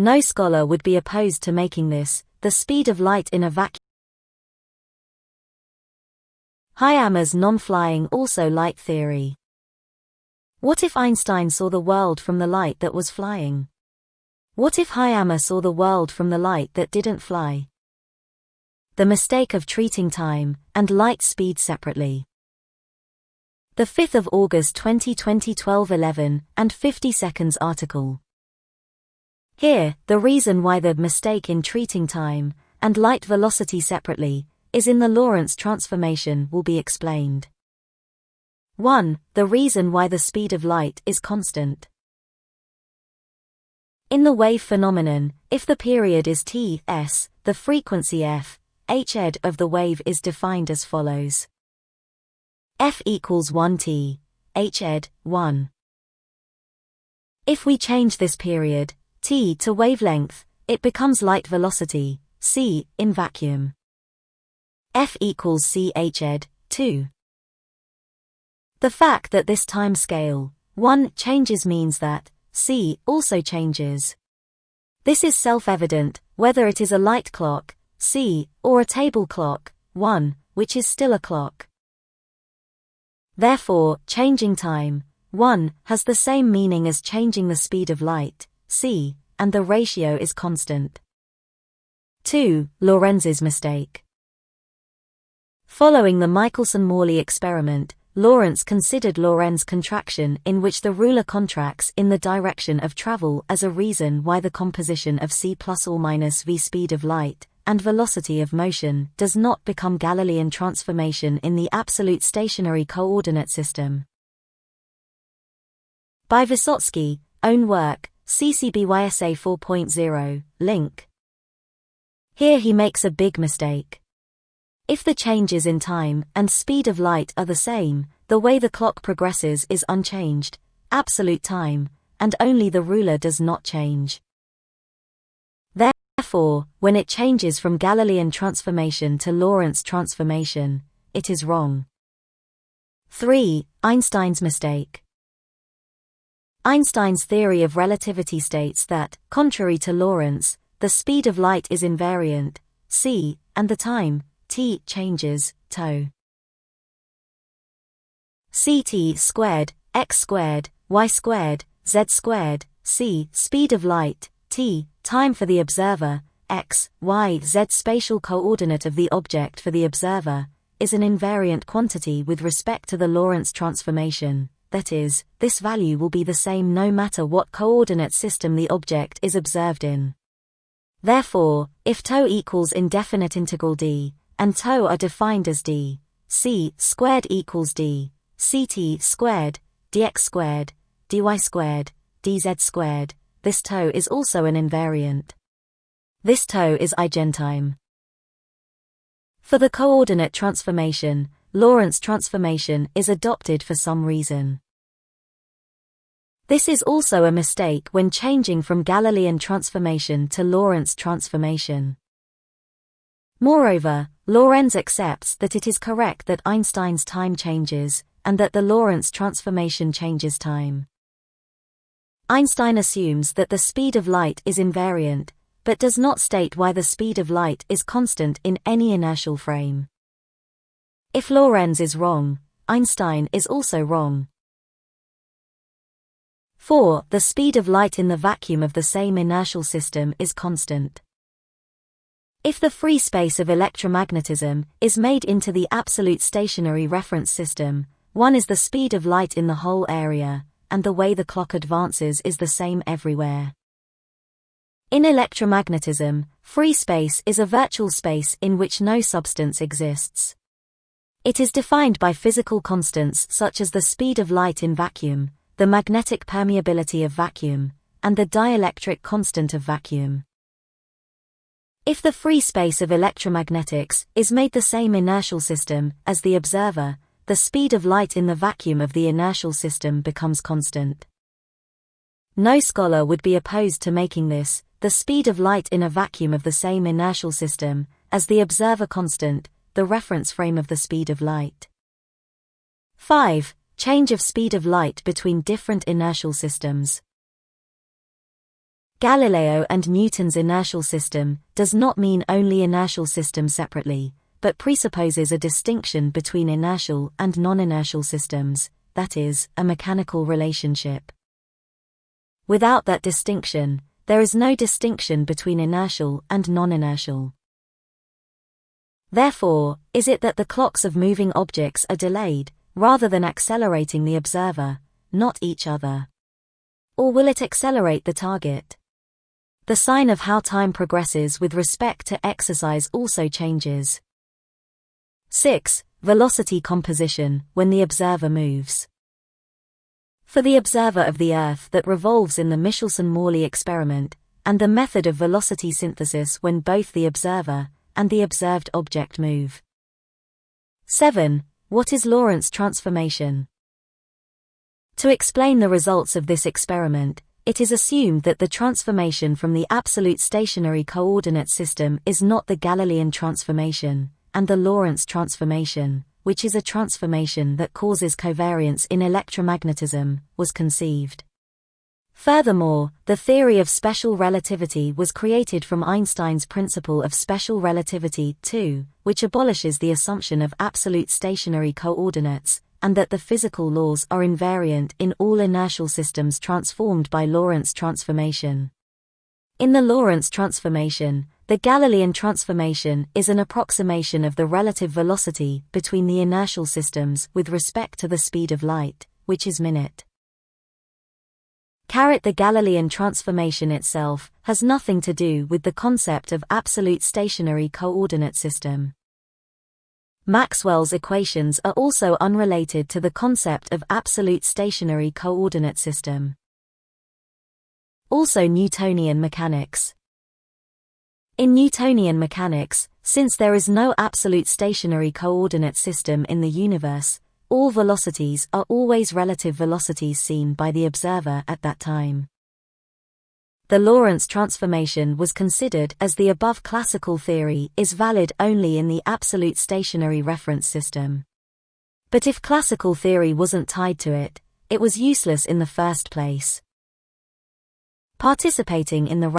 No scholar would be opposed to making this the speed of light in a vacuum. Hayama's non-flying also light theory. What if Einstein saw the world from the light that was flying? What if Hayama saw the world from the light that didn't fly? The mistake of treating time and light speed separately. The 5th of August 2020 12:11:50 article. Here, the reason why the mistake in treating time and light velocity separately is in the Lorentz transformation will be explained. 1. The reason why the speed of light is constant. In the wave phenomenon, if the period is t, s, the frequency f, h of the wave is defined as follows. F equals 1t, h 1. If we change this period, t to wavelength, it becomes light velocity, c, in vacuum. F equals ch 2. The fact that this time scale, 1, changes means that c also changes. This is self-evident, whether it is a light clock, c, or a table clock, 1, which is still a clock. Therefore, changing time, 1, has the same meaning as changing the speed of light, c, and the ratio is constant. 2. Lorenz's mistake. Following the Michaelson-Morley experiment, Lorenz considered Lorentz contraction in which the ruler contracts in the direction of travel as a reason why the composition of c plus or minus v speed of light and velocity of motion does not become Galilean transformation in the absolute stationary coordinate system. By Vysotsky, own work, CCBYSA 4.0, link. Here he makes a big mistake. If the changes in time and speed of light are the same, the way the clock progresses is unchanged, absolute time, and only the ruler does not change. Therefore, when it changes from Galilean transformation to Lorentz transformation, it is wrong. 3. Einstein's mistake. Einstein's theory of relativity states that, contrary to Lorentz, the speed of light is invariant, c, and the time, t, changes, tau. Ct squared, x squared, y squared, z squared, c, speed of light, t, time for the observer, x, y, z spatial coordinate of the object for the observer, is an invariant quantity with respect to the Lorentz transformation, that is, this value will be the same no matter what coordinate system the object is observed in. Therefore, if tau equals indefinite integral d, and tau are defined as d, c squared equals d, ct squared, dx squared, dy squared, dz squared, this tau is also an invariant. This tau is eigentime. For the coordinate transformation, Lorentz transformation is adopted for some reason. This is also a mistake when changing from Galilean transformation to Lorentz transformation. Moreover, Lorenz accepts that it is correct that Einstein's time changes, and that the Lorentz transformation changes time. Einstein assumes that the speed of light is invariant, but does not state why the speed of light is constant in any inertial frame. If Lorenz is wrong, Einstein is also wrong. 4. The speed of light in the vacuum of the same inertial system is constant. If the free space of electromagnetism is made into the absolute stationary reference system, 1 is the speed of light in the whole area, and the way the clock advances is the same everywhere. In electromagnetism, free space is a virtual space in which no substance exists. It is defined by physical constants such as the speed of light in vacuum, the magnetic permeability of vacuum, and the dielectric constant of vacuum. If the free space of electromagnetics is made the same inertial system as the observer, the speed of light in the vacuum of the inertial system becomes constant. No scholar would be opposed to making this the speed of light in a vacuum of the same inertial system as the observer constant, the reference frame of the speed of light. 5. Change of speed of light between different inertial systems. Galileo and Newton's inertial system does not mean only inertial systems separately, but presupposes a distinction between inertial and non-inertial systems, that is, a mechanical relationship. Without that distinction, there is no distinction between inertial and non-inertial. Therefore, is it that the clocks of moving objects are delayed, rather than accelerating the observer, not each other? Or will it accelerate the target? The sign of how time progresses with respect to exercise also changes. 6. Velocity composition, when the observer moves. For the observer of the Earth that revolves in the Michaelson-Morley experiment, and the method of velocity synthesis when both the observer and the observed object move. 7. What is Lorentz transformation? To explain the results of this experiment, it is assumed that the transformation from the absolute stationary coordinate system is not the Galilean transformation, and the Lorentz transformation, which is a transformation that causes covariance in electromagnetism, was conceived. Furthermore, the theory of special relativity was created from Einstein's principle of special relativity, too, which abolishes the assumption of absolute stationary coordinates, and that the physical laws are invariant in all inertial systems transformed by Lorentz transformation. In the Lorentz transformation, the Galilean transformation is an approximation of the relative velocity between the inertial systems with respect to the speed of light, which is minute. The Galilean transformation itself has nothing to do with the concept of absolute stationary coordinate system. Maxwell's equations are also unrelated to the concept of absolute stationary coordinate system. Also Newtonian mechanics. In Newtonian mechanics, since there is no absolute stationary coordinate system in the universe, all velocities are always relative velocities seen by the observer at that time. The Lorentz transformation was considered as the above classical theory is valid only in the absolute stationary reference system. But if classical theory wasn't tied to it, it was useless in the first place. Participating in the